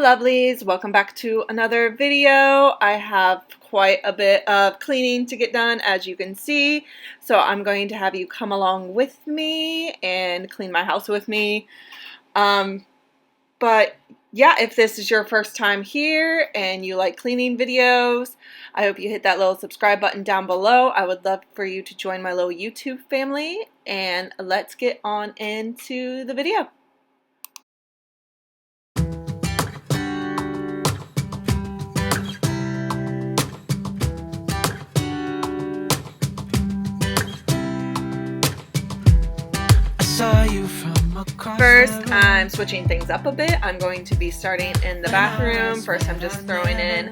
lovelies, welcome back to another video. I have quite a bit of cleaning to get done, as you can see, so I'm going to have you come along with me and clean my house with me. But yeah, if this is your first time here and you like cleaning videos, I hope you hit that little subscribe button down below. I would love for you to join my little YouTube family, and let's get on into the video. First, I'm switching things up a bit. I'm going to be starting in the bathroom. First, I'm just throwing in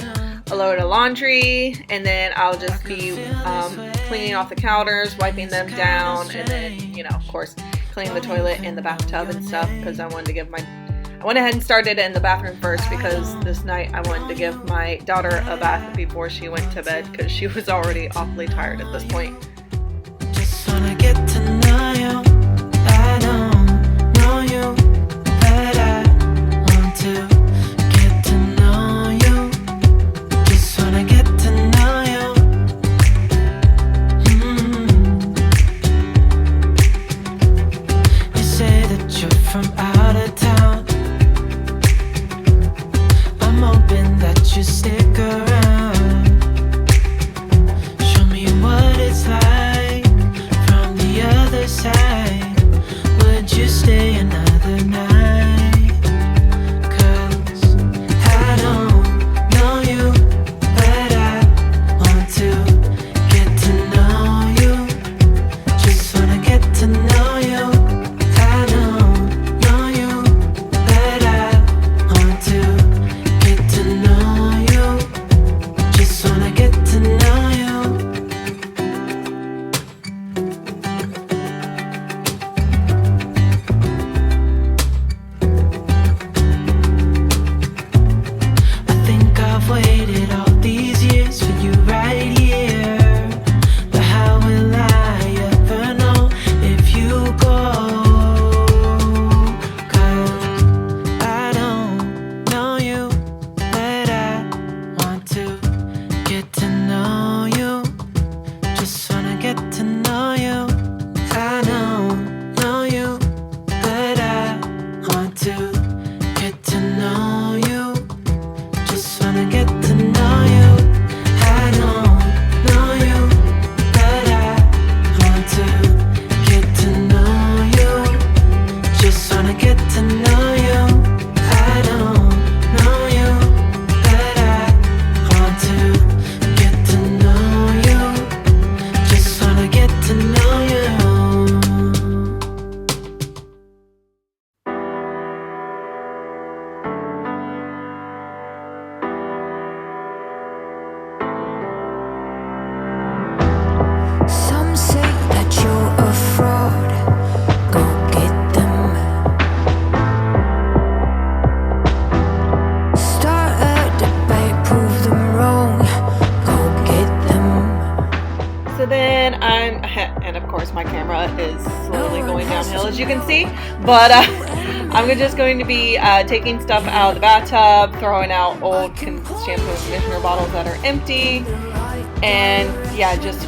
a load of laundry, and then I'll just be cleaning off the counters, wiping them down, and then, you know, of course, cleaning the toilet and the bathtub and stuff, because I went ahead and started in the bathroom first because this night I wanted to give my daughter a bath before she went to bed because she was already awfully tired at this point. Just wanna get to know you. I don't know you, but I want to get to know you. Just wanna get to know you. You say that you're from out of town. I'm hoping that you stick around. Show me what it's like from the other side. Would you stay another night? 'Cause I don't know you, but I want to get to know you. Just wanna get to know you. I don't know you, but I want to get to know you. Just wanna get to know you. I've waited all these years for you right here, but how will I ever know if you go? 'Cause I don't know you, but I want to get to know you. Just wanna get to know you. I don't know you, but I want to get to know you. Just wanna get to know you. I don't know you, but I want to get to know you. Just wanna get to know you. I don't know you, but I want to get to know you. Just wanna get to know you. Some say that you're a fraud. Go get them. Start a debate, prove them wrong. Go get them. So then and of course my camera is slowly going downhill, as you can see, but I'm just going to be taking stuff out of the bathtub, throwing out old shampoo and conditioner bottles that are empty, and yeah, just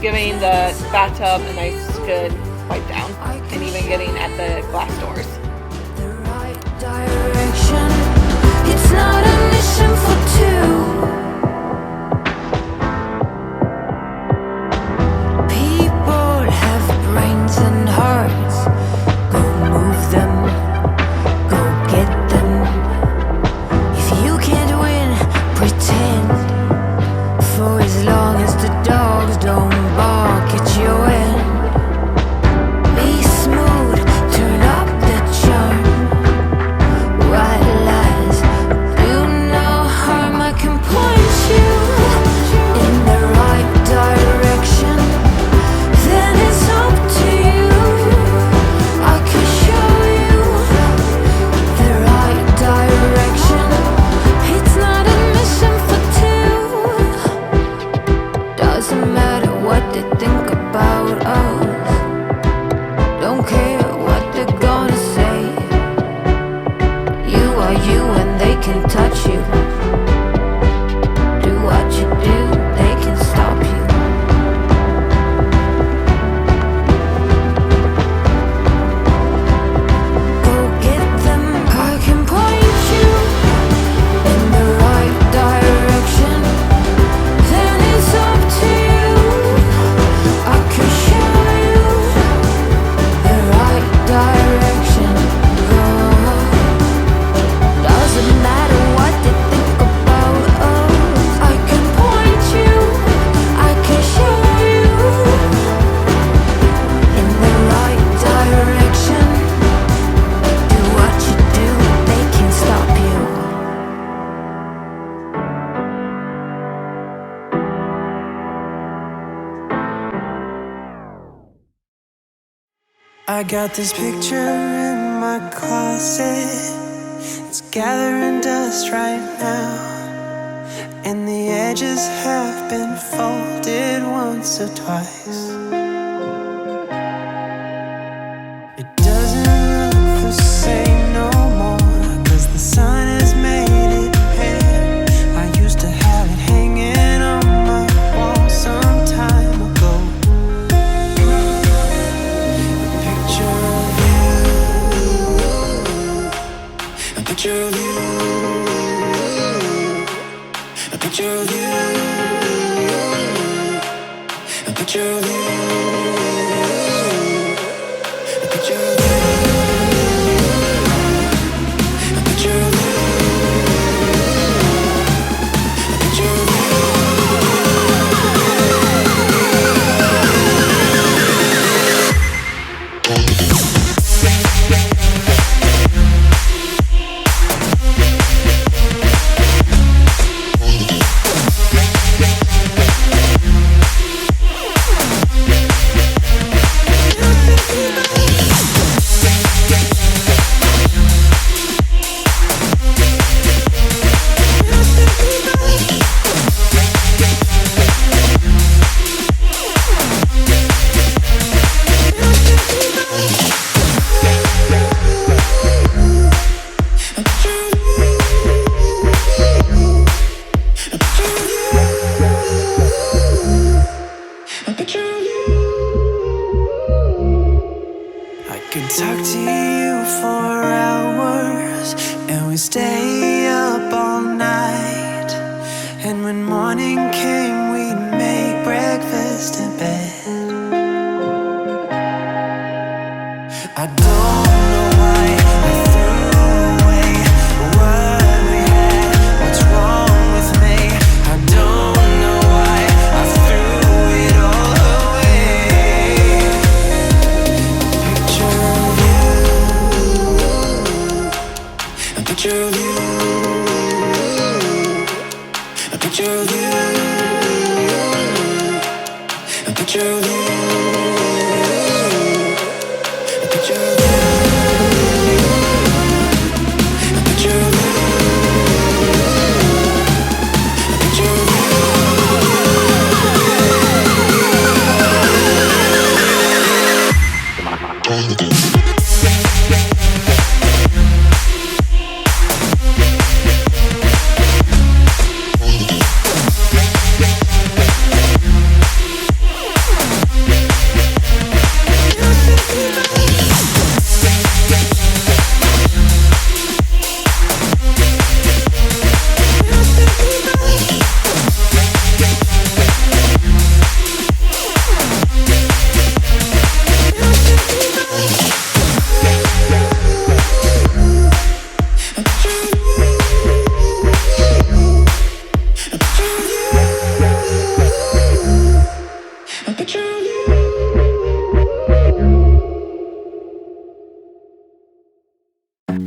giving the bathtub a nice good wipe down, and even getting at the glass doors. The right direction. It's not a mission for two. People have brains and hearts. Go move them. Go get them. If you can't win, pretend. For as long as the dogs don't bark at your end. Be smooth, turn up the charm. White I got this picture in my closet. It's gathering dust right now, and the edges have been folded once or twice. It doesn't look the same no more, 'cause the sun has made it pale. I used to have it hanging on my wall some time ago. A picture of you, a picture of you, a picture of you, a picture of you, a picture of you, a picture of you, a picture of you. I could talk to you for hours, and we stay up all night. And when morning came, we'd make breakfast in bed. I don't know why I threw away what we had. What's wrong with me? I don't know why I threw it all away. Picture of you, a picture of you, a picture of you, a picture of you, a picture of you, a picture of you, a picture of you.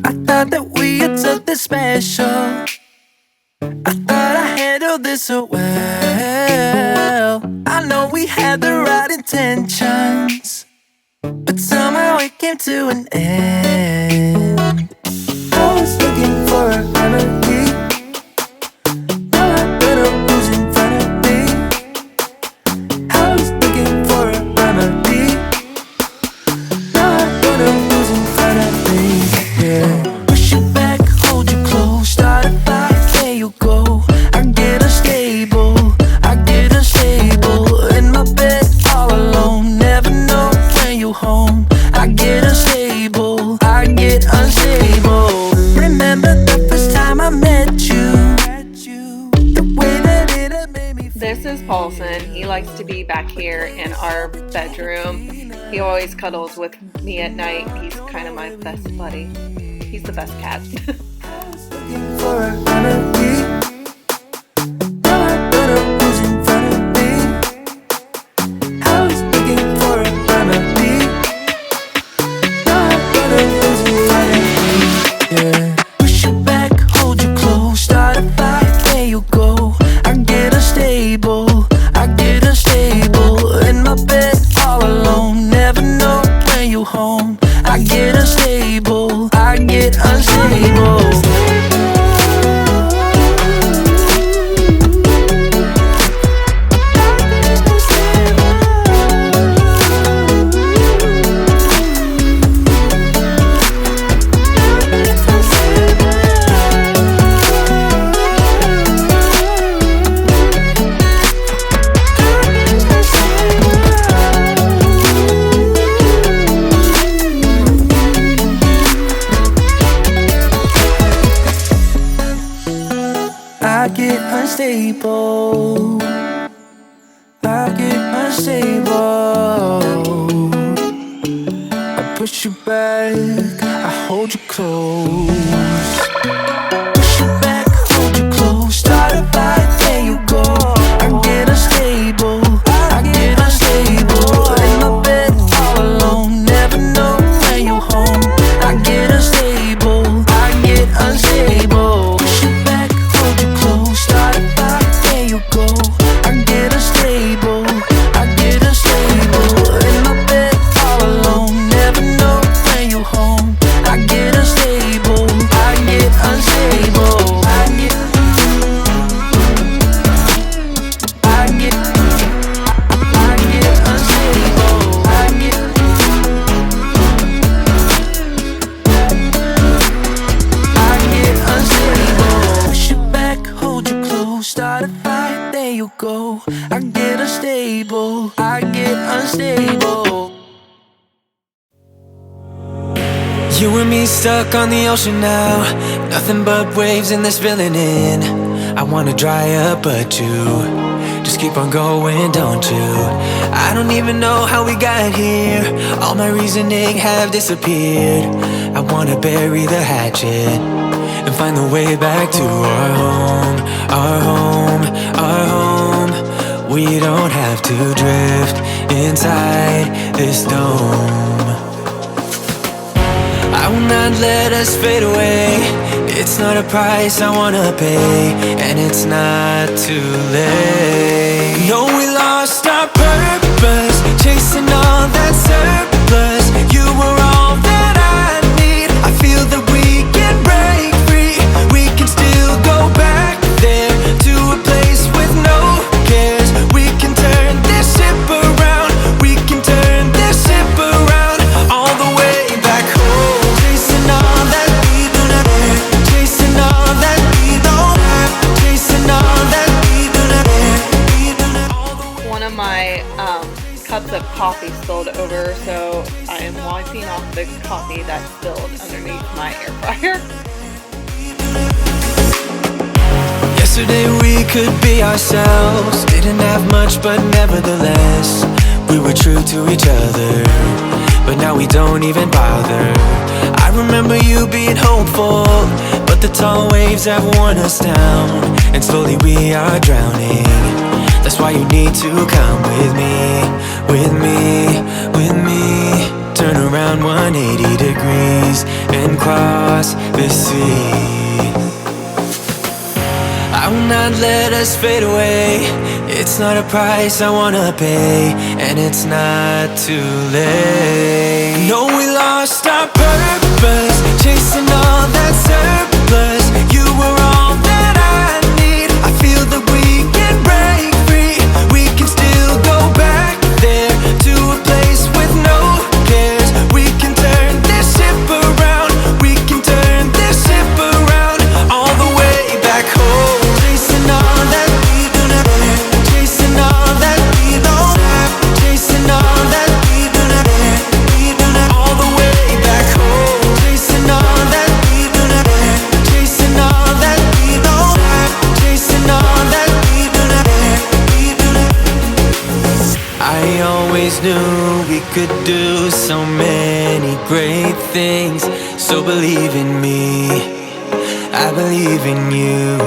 I thought that we had something special. I thought I handled this so well. I know we had the right intentions, but somehow it came to an end. I was looking for a remedy. Now I better who's in front of me. I was looking for a remedy. Now I better who's in front of me. Yeah. Push you back, hold you close, start a fight, there you go. I get unstable, I get unstable. In my bed all alone, never know when you're home. I get unstable, I get unstable. Remember the first time I met you, the way that it had made me feel. This is Paulson. He likes to be back here in our bedroom. He always cuddles with me at night. He's kind of my best buddy. He's the best cat. For a remedy. Now I better who's in front of me. I was looking for a remedy. Now I better who's in front of me. Yeah. Push you back, hold you close, start a fight, there you go. I get unstable, I get unstable. In my bed all alone, never know when you're home. I get unstable. I get unstable. I push you back, I hold you close. Push you back, hold you close. Start a fight, there you go. I get unstable. I get unstable. In my bed, all alone. Never know when you're home. I get unstable. I get unstable. Push you back, hold you close. Start a fight, there you go. I get unstable. I get unstable. In my bed, all alone. Never know when you're home. I get unstable. I get unstable. I get unstable. I get unstable. Push you back, hold you close. Start a fight, there you go. I get unstable. I get unstable. You and me stuck on the ocean now. Nothing but waves in this filling in. I wanna dry up, but you just keep on going, don't you? I don't even know how we got here. All my reasoning have disappeared. I wanna bury the hatchet and find the way back to our home, our home, our home. We don't have to drift inside this dome. I will not let us fade away. It's not a price I wanna pay, and it's not too late. No, we lost our purpose, chasing all that surplus. You were all that I need. I feel that we can break free. We can still go back there to a place with no cares. We can turn this ship around. We can turn this ship around all the way back home. Chasing all that we don't have, chasing all that we don't have, chasing all that we don't have. One of my cups of coffee spilled over, so I am wiping off the coffee that spilled underneath my air fryer. Yesterday we could be ourselves. Didn't have much, but nevertheless we were true to each other. But now we don't even bother. I remember you being hopeful, but the tall waves have worn us down, and slowly we are drowning. That's why you need to come with me, with me, with me. Turn around 180 degrees and cross the sea. I will not let us fade away. It's not a price I wanna pay, and it's not too late. No, we lost our purpose, chasing all that surplus. You were all that I need. I feel that we can break free. We can still go back there to a place with no cares. We can turn this ship around. We can turn this ship around all the way back home. Chasing all that we don't have, chasing all that we don't have, chasing all that we don't have, all the way back home. Chasing all that we don't have, chasing all that we don't have, chasing all that we don't have. I always knew we could do so many great things, so believe in me, I believe in you.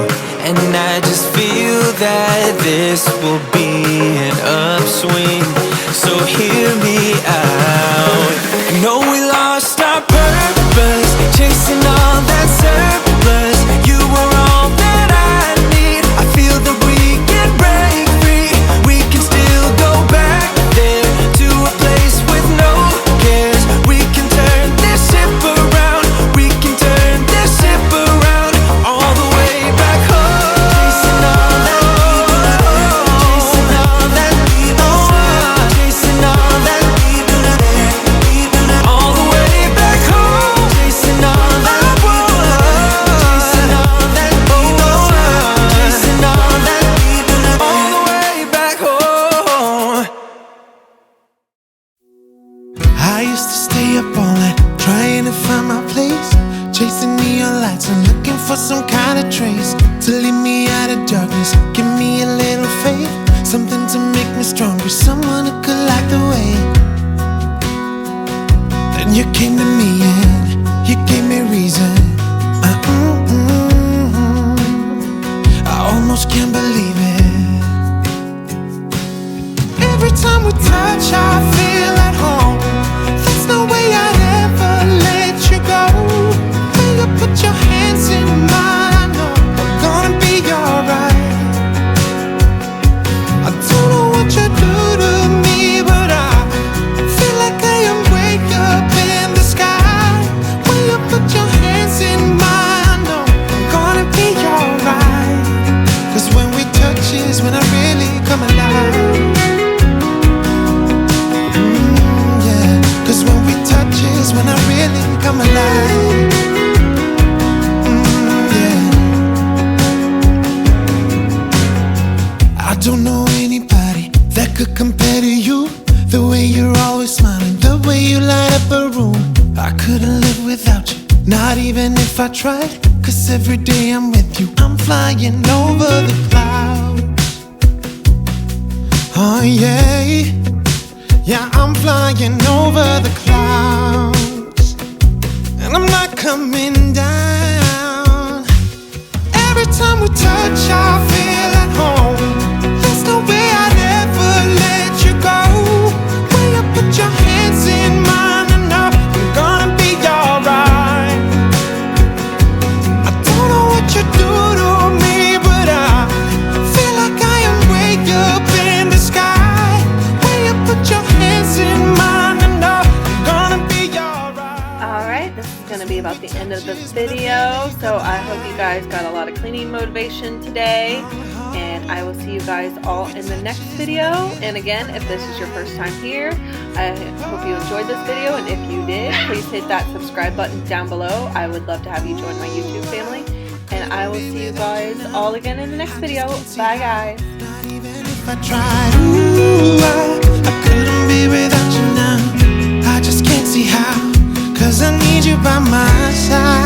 And I just feel that this will be an upswing, so hear me out. No, we lost our purpose, chasing all that surplus. You were all that I need. I feel that we can break free. We can still go back there to a place with no cares. We can turn this ship around. We can turn this ship around all the way back home. Chasing all that we don't have, chasing all that we don't have, chasing all that we don't darkness. Give me a little faith, something to make me stronger, someone who could light the way. Then you came to me and you gave me reason. I almost can't believe it. Every time we touch, I feel at home. There's no way I'd ever let you go. When you put your hands in mine, I know I'm gonna be alright. I don't know what you do to me, but I feel like I am way up in the sky. When you put your hands in mine, I know I'm gonna be alright. 'Cause when we touch is when I really come alive. Yeah, 'cause when we touch is when I really come alive. Yeah. I don't know anybody that could compare to you. The way you're always smiling, the way you light up a room. I couldn't live without you, not even if I tried. 'Cause every day I'm with you, I'm flying over the clouds. Oh yeah, yeah, I'm flying over the clouds. And I'm not coming down. Every time we touch, I feel at home. There's no way I'd ever let you go. When you put your hands in mine, I know I'm gonna be alright. I don't know what you do to me, but I feel like I am way up in the sky. When you put your hands in mine, I know I'm gonna be alright. Alright, this is going to be about the end of this video, so I hope you guys got a lot of cleaning motivation today, and I will see you guys all in the next video. And again, if this is your first time here, I hope you enjoyed this video, and if you did, please hit that subscribe button down below. I would love to have you join my YouTube family, and I will see you guys all again in the next video. Bye guys. Not even if I tried, ooh, I couldn't be without you now. I just can't see how, 'cause I need you by my side.